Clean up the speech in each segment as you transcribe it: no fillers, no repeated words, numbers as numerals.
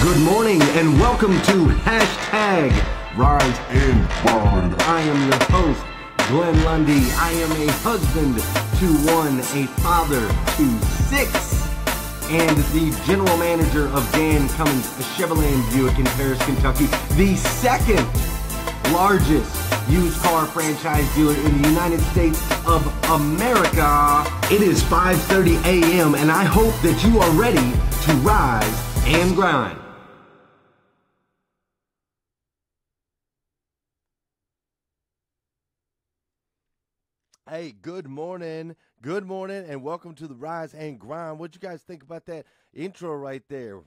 Good morning and welcome to Hashtag Rise and Grind. I am your host, Glenn Lundy. I am a husband to one, a father to six, and the general manager of Dan Cummins Chevrolet Buick in Paris, Kentucky, the second largest used car franchise dealer in the United States of America. It is 5:30 a.m. and I hope that you are ready to rise and grind. Hey, good morning, and welcome to the Rise and Grind. What'd you guys think about that intro right there?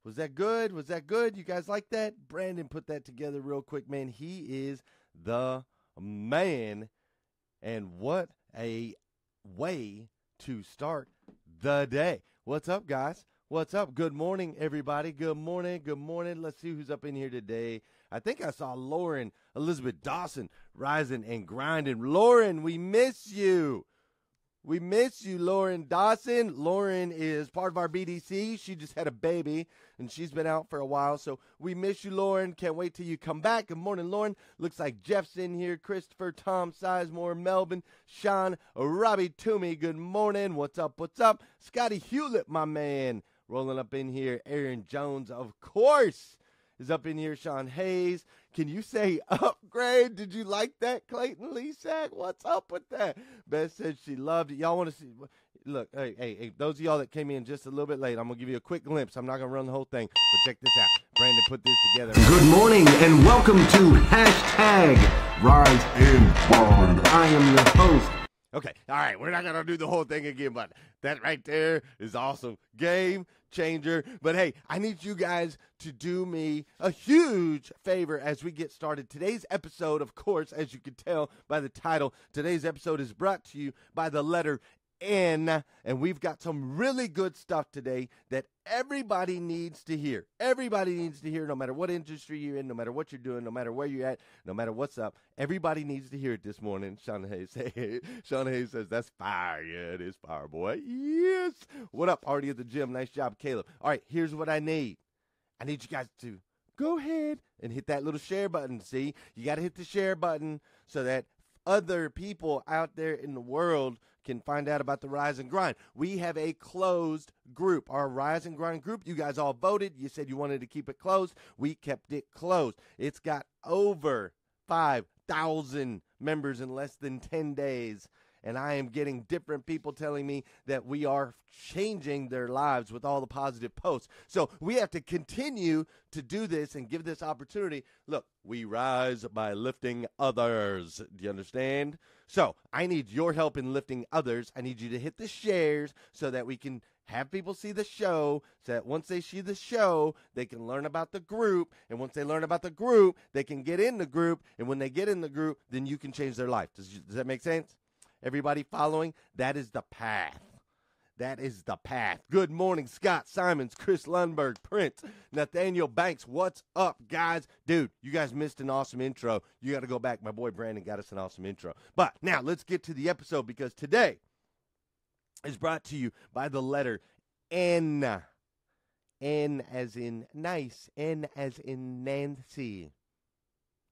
Was that good? You guys like that? Brandon put that together real quick, man. He is the man, and what a way to start the day. What's up, guys? What's up? Good morning, everybody. Good morning. Let's see who's up in here today. I think I saw Lauren Elizabeth Dawson rising and grinding. Lauren, we miss you. We miss you, Lauren Dawson. Lauren is part of our BDC. She just had a baby, and she's been out for a while, so we miss you, Lauren. Can't wait till you come back. Good morning, Lauren. Looks like Jeff's in here. Christopher, Tom Sizemore, Melvin, Sean, Robbie Toomey. Good morning. What's up? Scotty Hewlett, my man, rolling up in here. Aaron Jones, of course, is up in here. Sean Hayes. Can you say upgrade? Did you like that, Clayton Lesack? What's up with that? Beth said she loved it. Y'all want to see? Look, hey, those of y'all that came in just a little bit late, I'm going to give you a quick glimpse. I'm not going to run the whole thing, but check this out. Brandon put this together. Good morning and welcome to Hashtag Rise and Grind. I am your host. Okay, all right, we're not going to do the whole thing again, but that right there is awesome. Game changer. But hey, I need you guys to do me a huge favor as we get started. Today's episode, of course, as you can tell by the title, today's episode is brought to you by the letter N, and we've got some really good stuff today that everybody needs to hear. Everybody needs to hear, no matter what industry you're in, no matter what you're doing, no matter where you're at, no matter what's up. Everybody needs to hear it this morning. Sean Hayes says, that's fire. Yeah, it is fire, boy. Yes. What up, already at the gym? Nice job, Caleb. All right, here's what I need. I need you guys to go ahead and hit that little share button. See, you got to hit the share button so that other people out there in the world can find out about the Rise and Grind. We have a closed group, our Rise and Grind group. You guys all voted. You said you wanted to keep it closed. We kept it closed. It's got over 5,000 members in less than 10 days. And I am getting different people telling me that we are changing their lives with all the positive posts. So we have to continue to do this and give this opportunity. Look, we rise by lifting others. Do you understand? So I need your help in lifting others. I need you to hit the shares so that we can have people see the show, so that once they see the show, they can learn about the group. And once they learn about the group, they can get in the group. And when they get in the group, then you can change their life. Does that make sense? Everybody following? That is the path. That is the path. Good morning, Scott Simons, Chris Lundberg, Prince, Nathaniel Banks. What's up, guys? Dude, you guys missed an awesome intro. You got to go back. My boy Brandon got us an awesome intro. But now let's get to the episode, because today is brought to you by the letter N. N as in nice. N as in Nancy.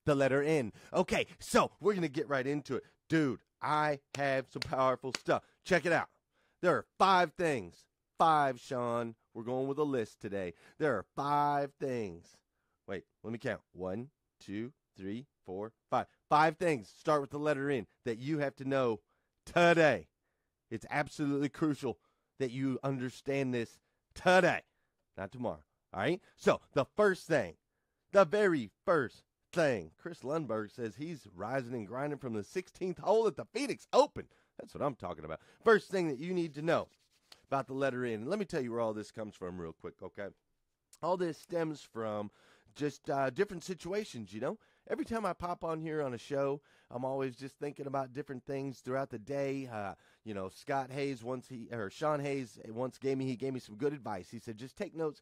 The letter N. Okay, so we're going to get right into it. Dude, I have some powerful stuff. Check it out. There are 5 things. 5, Sean. We're going with a list today. There are 5 things. Wait, let me count. 1, 2, 3, 4, 5. 5 things. Start with the letter N that you have to know today. It's absolutely crucial that you understand this today, not tomorrow. All right? So the first thing, the very first thing, Chris Lundberg says he's rising and grinding from the 16th hole at the Phoenix Open. That's what I'm talking about. First thing that you need to know about the letter N. And let me tell you where all this comes from real quick, okay? All this stems from just different situations, you know? Every time I pop on here on a show, I'm always just thinking about different things throughout the day. Sean Hayes once gave me some good advice. He said, just take notes,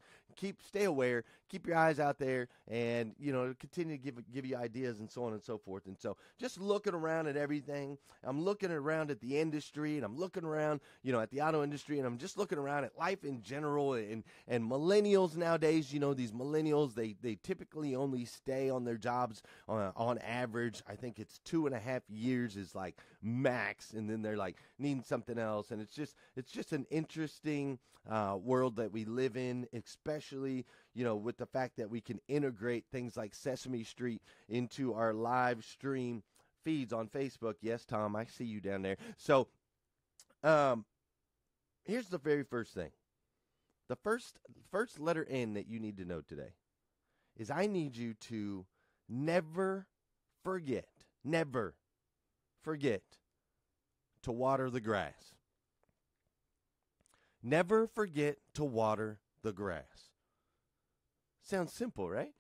stay aware, keep your eyes out there, and continue to give you ideas and so on and so forth. And so, just looking around at everything, I'm looking around at the industry, and I'm looking around, at the auto industry, and I'm just looking around at life in general, and millennials nowadays. These millennials, they typically only stay on their jobs on average. I think it's 2.5 years is like max, and then they're like needing something else, and it's just an interesting world that we live in, especially with the fact that we can integrate things like Sesame Street into our live stream feeds on Facebook. Yes, Tom, I see you down there. So here's the very first thing. The first letter N that you need to know today is I need you to never forget to water the grass. Never forget to water the grass. Sounds simple, right?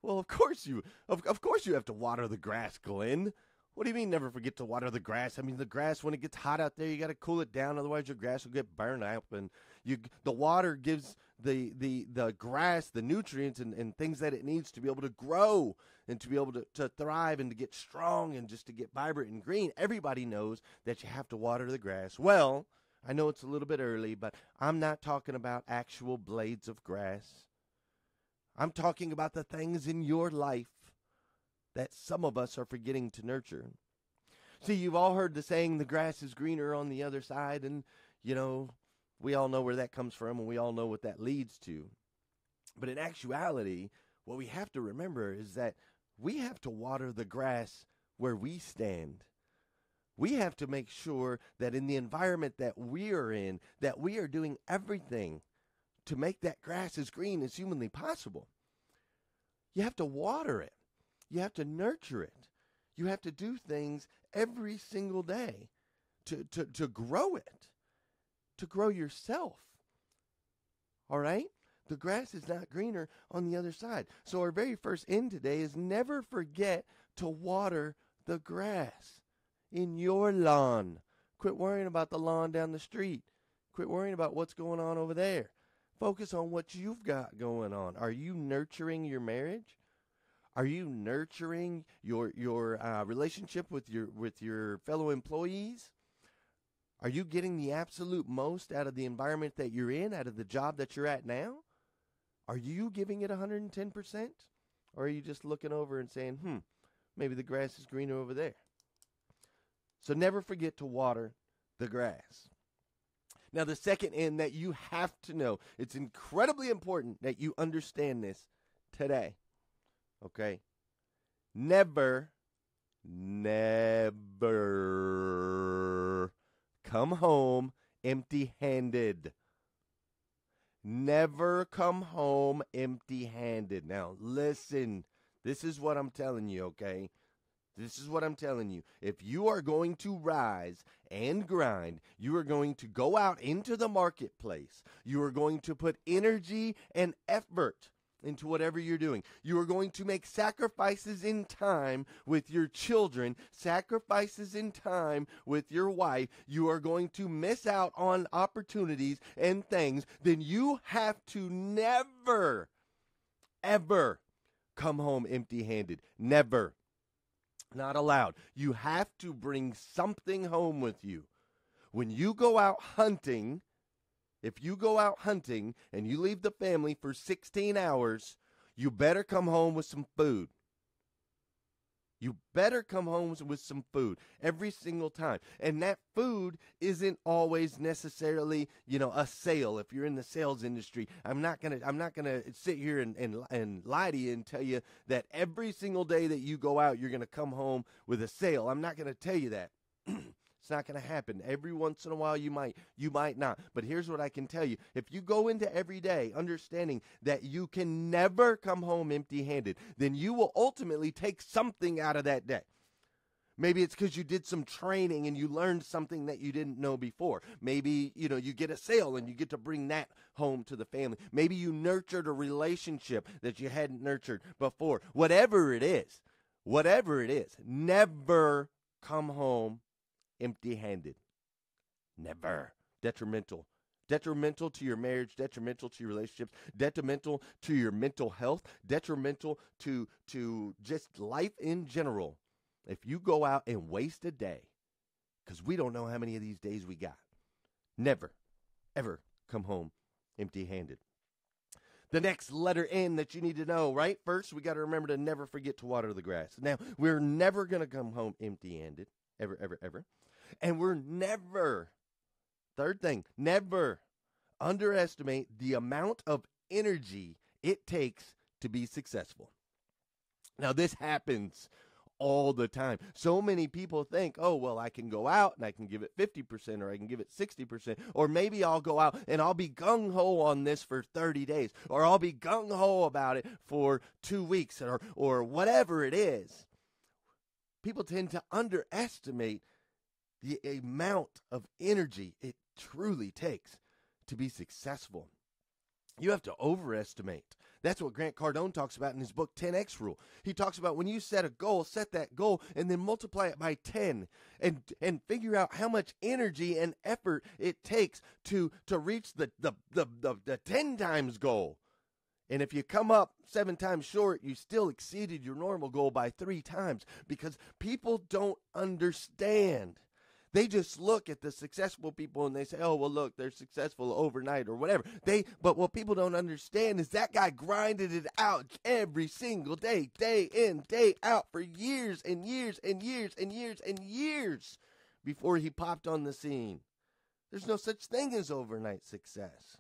Well, of course you have to water the grass, Glenn. What do you mean never forget to water the grass? I mean, the grass, when it gets hot out there, you got to cool it down, otherwise your grass will get burned up. And the water gives the grass the nutrients and things that it needs to be able to grow and to be able to thrive and to get strong and just to get vibrant and green. Everybody knows that you have to water the grass. Well, I know it's a little bit early, but I'm not talking about actual blades of grass. I'm talking about the things in your life that some of us are forgetting to nurture. See, you've all heard the saying, the grass is greener on the other side, and, we all know where that comes from, and we all know what that leads to. But in actuality, what we have to remember is that we have to water the grass where we stand. We have to make sure that in the environment that we are in, that we are doing everything to make that grass as green as humanly possible. You have to water it. You have to nurture it. You have to do things every single day to grow it, to grow yourself. All right? The grass is not greener on the other side. So our very first N today is never forget to water the grass in your lawn. Quit worrying about the lawn down the street. Quit worrying about what's going on over there. Focus on what you've got going on. Are you nurturing your marriage? Are you nurturing your relationship with your fellow employees? Are you getting the absolute most out of the environment that you're in, out of the job that you're at now? Are you giving it 110%? Or are you just looking over and saying, maybe the grass is greener over there? So never forget to water the grass. Now, the second N that you have to know, it's incredibly important that you understand this today. Okay? Never come home empty-handed. Never come home empty-handed. Now, listen. This is what I'm telling you, okay? This is what I'm telling you. If you are going to rise and grind, you are going to go out into the marketplace. You are going to put energy and effort into whatever you're doing. You are going to make sacrifices in time with your children, sacrifices in time with your wife. You are going to miss out on opportunities and things. Then you have to never, ever come home empty-handed. Never. Not allowed. You have to bring something home with you. When you go out hunting, if you go out hunting and you leave the family for 16 hours, you better come home with some food. You better come home with some food every single time. And that food isn't always necessarily, a sale. If you're in the sales industry, I'm not gonna sit here and lie to you and tell you that every single day that you go out, you're gonna come home with a sale. I'm not gonna tell you that. It's not going to happen. Every once in a while you might not. But here's what I can tell you. If you go into every day understanding that you can never come home empty-handed, then you will ultimately take something out of that day. Maybe it's because you did some training and you learned something that you didn't know before. Maybe, you get a sale and you get to bring that home to the family. Maybe you nurtured a relationship that you hadn't nurtured before. Whatever it is, never come home empty-handed. Never. Detrimental. detrimental to your marriage, detrimental to your relationships, detrimental to your mental health, detrimental to just life in general. If you go out and waste a day, because we don't know how many of these days we got, never, ever come home empty-handed. The next letter N that you need to know, right? First, we got to remember to never forget to water the grass. Now, we're never going to come home empty-handed, ever, ever, ever. And we're never, third thing, never underestimate the amount of energy it takes to be successful. Now, this happens all the time. So many people think, oh, well, I can go out and I can give it 50% or I can give it 60%, or maybe I'll go out and I'll be gung-ho on this for 30 days, or I'll be gung-ho about it for 2 weeks, or whatever it is. People tend to underestimate the amount of energy it truly takes to be successful. You have to overestimate. That's what Grant Cardone talks about in his book, 10X Rule. He talks about when you set a goal, set that goal, and then multiply it by 10, and figure out how much energy and effort it takes to reach the 10 times goal. And if you come up 7 times short, you still exceeded your normal goal by 3 times, because people don't understand. They just look at the successful people and they say, oh, well, look, they're successful overnight or whatever. But what people don't understand is that guy grinded it out every single day, day in, day out, for years and years and years and years and years before he popped on the scene. There's no such thing as overnight success.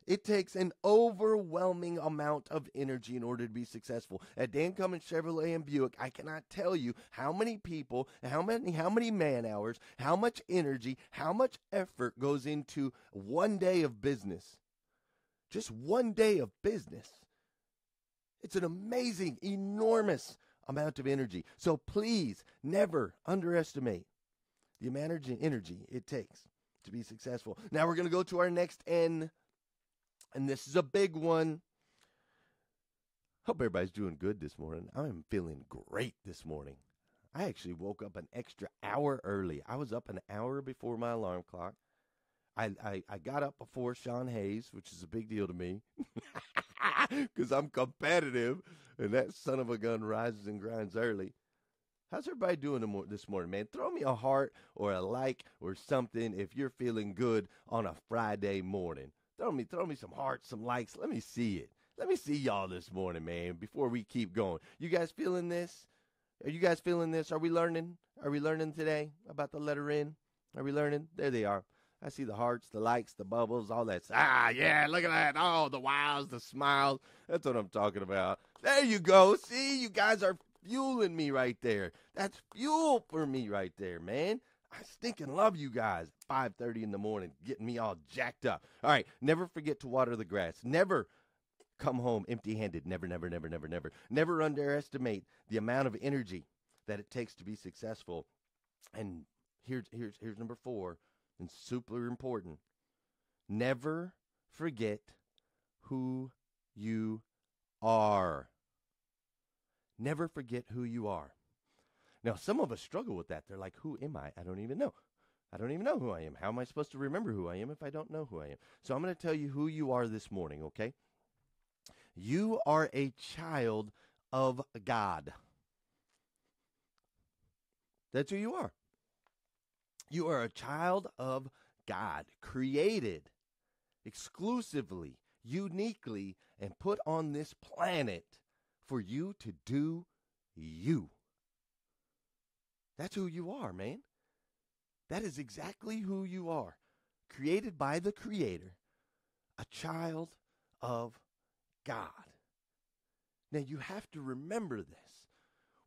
It takes an overwhelming amount of energy in order to be successful. At Dan Cummins Chevrolet and Buick, I cannot tell you how many people, how many man hours, how much energy, how much effort goes into one day of business. Just one day of business. It's an amazing, enormous amount of energy. So please never underestimate the amount of energy it takes to be successful. Now we're going to go to our next N. And this is a big one. Hope everybody's doing good this morning. I'm feeling great this morning. I actually woke up an extra hour early. I was up an hour before my alarm clock. I got up before Sean Hayes, which is a big deal to me, because I'm competitive, and that son of a gun rises and grinds early. How's everybody doing this morning, man? Throw me a heart or a like or something if you're feeling good on a Friday morning. Throw me some hearts, some likes. Let me see it. Let me see y'all this morning, man, before we keep going. You guys feeling this? Are you guys feeling this? Are we learning? Are we learning today about the letter N? Are we learning? There they are. I see the hearts, the likes, the bubbles, all that. Ah, yeah, look at that. Oh, the wows, the smiles. That's what I'm talking about. There you go. See, you guys are fueling me right there. That's fuel for me right there, man. I stinking love you guys. 5:30 in the morning, getting me all jacked up. All right, never forget to water the grass. Never come home empty-handed. Never, never, never, never, never. Never underestimate the amount of energy that it takes to be successful. And here's number 4, and super important. Never forget who you are. Never forget who you are. Now, some of us struggle with that. They're like, who am I? I don't even know. I don't even know who I am. How am I supposed to remember who I am if I don't know who I am? So I'm going to tell you who you are this morning, okay? You are a child of God. That's who you are. You are a child of God, created exclusively, uniquely, and put on this planet for you to do you. That's who you are, man. That is exactly who you are. Created by the Creator, a child of God. Now, you have to remember this.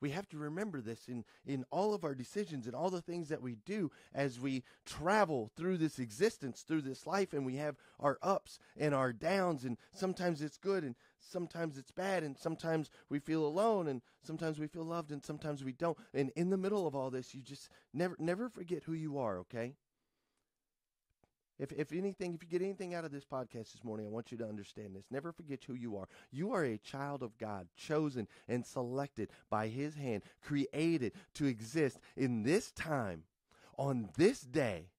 We have to remember this in all of our decisions and all the things that we do as we travel through this existence, through this life, and we have our ups and our downs, and sometimes it's good and sometimes it's bad, and sometimes we feel alone, and sometimes we feel loved, and sometimes we don't. And in the middle of all this, you just never forget who you are, okay? If you get anything out of this podcast this morning, I want you to understand this. Never forget who you are. You are a child of God, chosen and selected by His hand, created to exist in this time, on this day,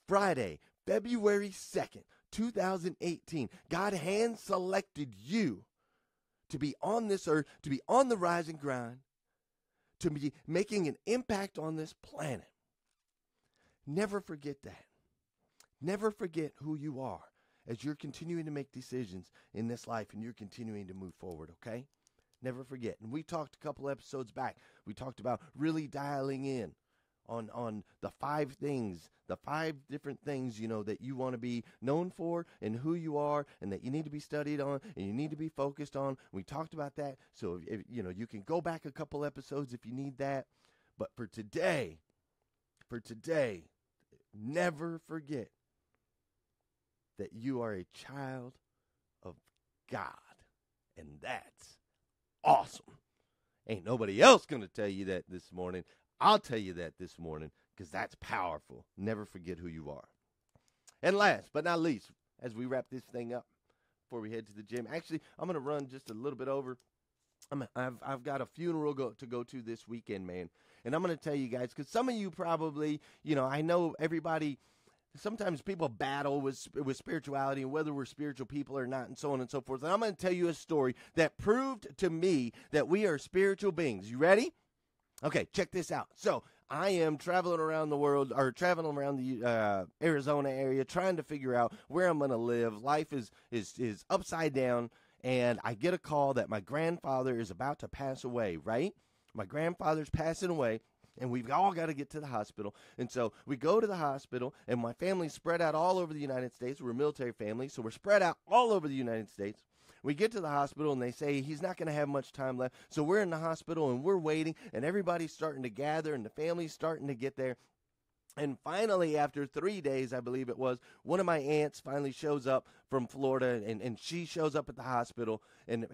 Friday, February 2nd, 2018, God hand selected you to be on this earth, to be on the rise and grind, to be making an impact on this planet. Never forget that. Never forget who you are as you're continuing to make decisions in this life and you're continuing to move forward, okay? Never forget. And we talked a couple episodes back. We talked about really dialing in on the 5 things, the 5 different things, that you want to be known for and who you are and that you need to be studied on and you need to be focused on. We talked about that. So, if you can go back a couple episodes if you need that. But for today, never forget that you are a child of God. And that's awesome. Ain't nobody else going to tell you that this morning. I'll tell you that this morning because that's powerful. Never forget who you are. And last but not least, as we wrap this thing up before we head to the gym, actually, I'm going to run just a little bit over. I've got a funeral to go to this weekend, man. And I'm going to tell you guys, because some of you probably, I know everybody, sometimes people battle with spirituality and whether we're spiritual people or not and so on and so forth. And I'm going to tell you a story that proved to me that we are spiritual beings. You ready? Okay, check this out. So I am traveling around the world, or traveling around the Arizona area, trying to figure out where I'm going to live. Life is upside down, and I get a call that my grandfather is about to pass away, right? My grandfather's passing away, and we've all got to get to the hospital. And so we go to the hospital, and my family's spread out all over the United States. We're a military family, so we're spread out all over the United States. We get to the hospital, and they say he's not going to have much time left. So we're in the hospital, and we're waiting, and everybody's starting to gather, and the family's starting to get there. And finally, after 3 days, I believe it was, one of my aunts finally shows up from Florida, and she shows up at the hospital, and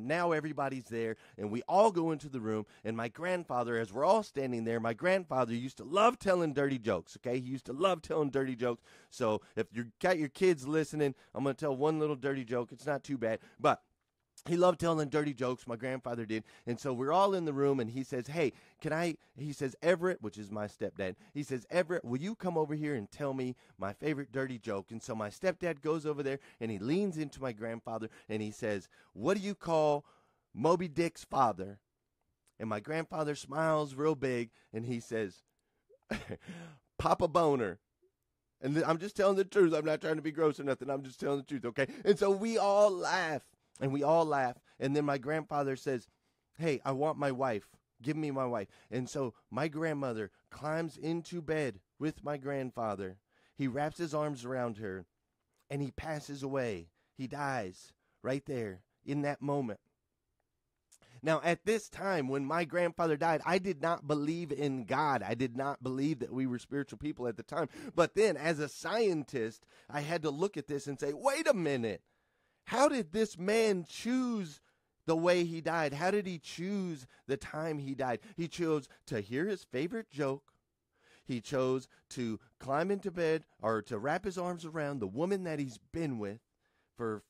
now everybody's there, and we all go into the room, and my grandfather, as we're all standing there, my grandfather used to love telling dirty jokes, okay? He used to love telling dirty jokes. So if you got your kids listening, I'm going to tell one little dirty joke. It's not too bad, but he loved telling dirty jokes, my grandfather did. And so we're all in the room, and he says, hey, he says, Everett, which is my stepdad, he says, Everett, will you come over here and tell me my favorite dirty joke? And so my stepdad goes over there, and he leans into my grandfather, and he says, what do you call Moby Dick's father? And my grandfather smiles real big, and he says, Papa Boner. And I'm just telling the truth. I'm not trying to be gross or nothing. I'm just telling the truth, okay? And so we all laugh. And we all laugh. And then my grandfather says, hey, I want my wife. Give me my wife. And so my grandmother climbs into bed with my grandfather. He wraps his arms around her, and he passes away. He dies right there in that moment. Now, at this time, when my grandfather died, I did not believe in God. I did not believe that we were spiritual people at the time. But then, as a scientist, I had to look at this and say, wait a minute. How did this man choose the way he died? How did he choose the time he died? He chose to hear his favorite joke. He chose to climb into bed or to wrap his arms around the woman that he's been with for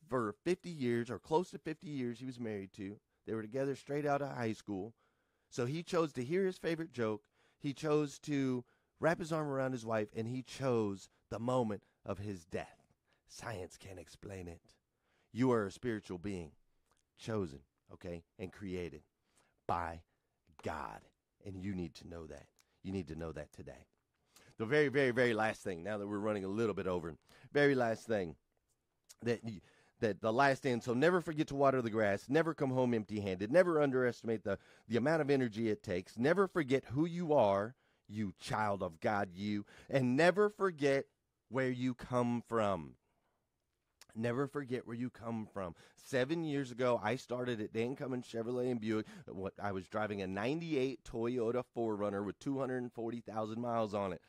50 years or close to 50 years he was married to. They were together straight out of high school. So he chose to hear his favorite joke. He chose to wrap his arm around his wife, and he chose the moment of his death. Science can't explain it. You are a spiritual being, chosen, okay, and created by God. And you need to know that. You need to know that today. The very, very, very last thing, now that we're running a little bit over, very last thing, that the last end, so never forget to water the grass, never come home empty-handed, never underestimate the amount of energy it takes, never forget who you are, you child of God, you, and never forget where you come from. Never forget where you come from. 7 years ago, I started at Dan Cummins Chevrolet and Buick. I was driving a 98 Toyota 4Runner with 240,000 miles on it.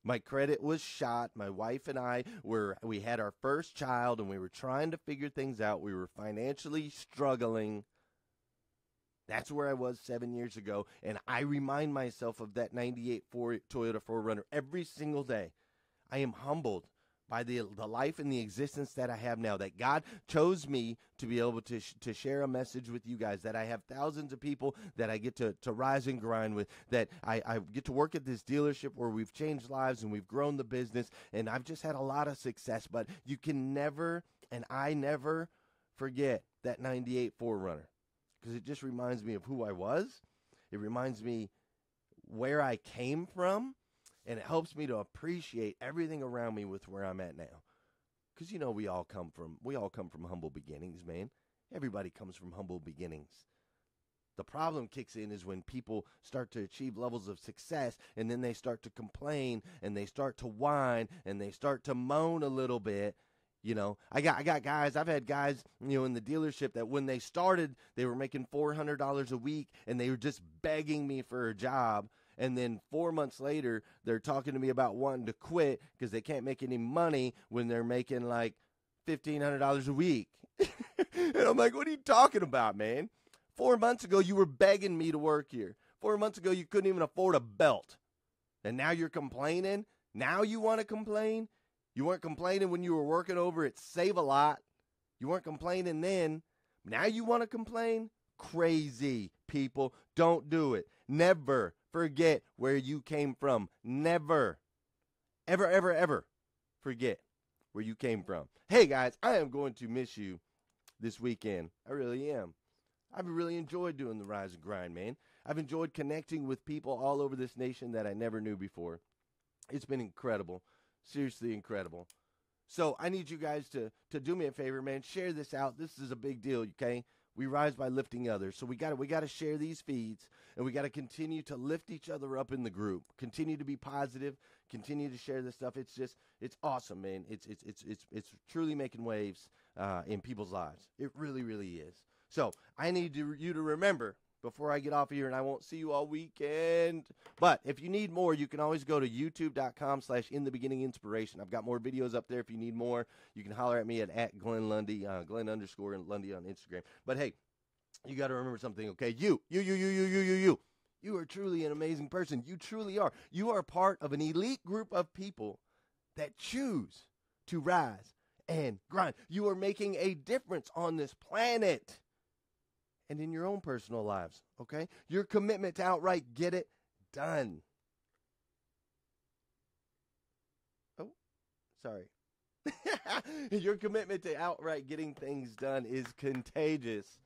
My credit was shot. My wife and we had our first child, and we were trying to figure things out. We were financially struggling. That's where I was 7 years ago, and I remind myself of that 98 Toyota 4Runner every single day. I am humbled by the life and the existence that I have now, that God chose me to be able to share a message with you guys, that I have thousands of people that I get to rise and grind with, that I get to work at this dealership where we've changed lives and we've grown the business, and I've just had a lot of success. But you can never, and I never, forget that 98 4Runner, because it just reminds me of who I was. It reminds me where I came from, and it helps me to appreciate everything around me with where I'm at now. Because, we all come from humble beginnings, man. Everybody comes from humble beginnings. The problem kicks in is when people start to achieve levels of success, and then they start to complain, and they start to whine, and they start to moan a little bit. I got guys, I've had guys, in the dealership that when they started, they were making $400 a week, and they were just begging me for a job. And then 4 months later, they're talking to me about wanting to quit because they can't make any money when they're making like $1,500 a week. And I'm like, what are you talking about, man? 4 months ago, you were begging me to work here. 4 months ago, you couldn't even afford a belt. And now you're complaining? Now you want to complain? You weren't complaining when you were working over at Save a Lot. You weren't complaining then. Now you want to complain? Crazy, people. Don't do it. Never forget where you came from. Never, ever, ever, ever forget where you came from. Hey, guys, I am going to miss you this weekend. I really am. I've really enjoyed doing the Rise and Grind, man. I've enjoyed connecting with people all over this nation that I never knew before. It's been incredible. Seriously incredible. So I need you guys to do me a favor, man. Share this out. This is a big deal, okay? We rise by lifting others. So we got to share these feeds, and we got to continue to lift each other up in the group. Continue to be positive. Continue to share this stuff. It's awesome, man. It's truly making waves in people's lives. It really, really is. So I need you to remember before I get off of here, and I won't see you all weekend. But if you need more, you can always go to youtube.com/InTheBeginningInspiration. I've got more videos up there if you need more. You can holler at me at Glenn Lundy, Glenn_Lundy on Instagram. But hey, you got to remember something, okay? You are truly an amazing person. You truly are. You are part of an elite group of people that choose to rise and grind. You are making a difference on this planet and in your own personal lives, okay? Your commitment to outright get it done. Oh, sorry. Your commitment to outright getting things done is contagious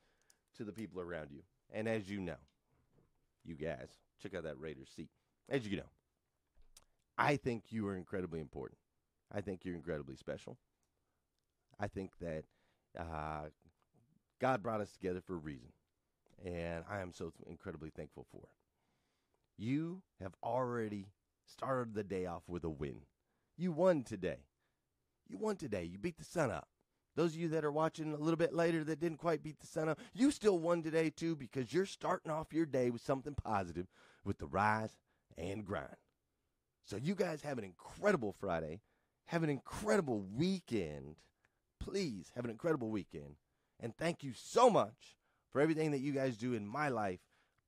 to the people around you. And as you know, you guys, check out that Raiders seat. As you know, I think you are incredibly important. I think you're incredibly special. I think that God brought us together for a reason, and I am so incredibly thankful for it. You have already started the day off with a win. You won today. You won today. You beat the sun up. Those of you that are watching a little bit later that didn't quite beat the sun up, you still won today too, because you're starting off your day with something positive with the Rise and Grind. So you guys have an incredible Friday. Have an incredible weekend. Please have an incredible weekend. And thank you so much for everything that you guys do in my life.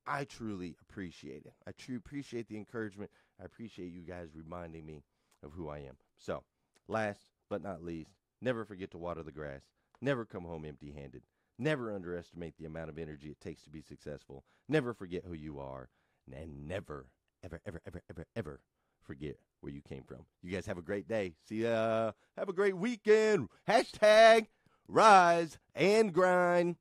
I truly appreciate it. I truly appreciate the encouragement. I appreciate you guys reminding me of who I am. So, last but not least, never forget to water the grass. Never come home empty-handed. Never underestimate the amount of energy it takes to be successful. Never forget who you are. And never, ever, ever, ever, ever, ever forget where you came from. You guys have a great day. See ya. Have a great weekend. Hashtag Rise and Grind.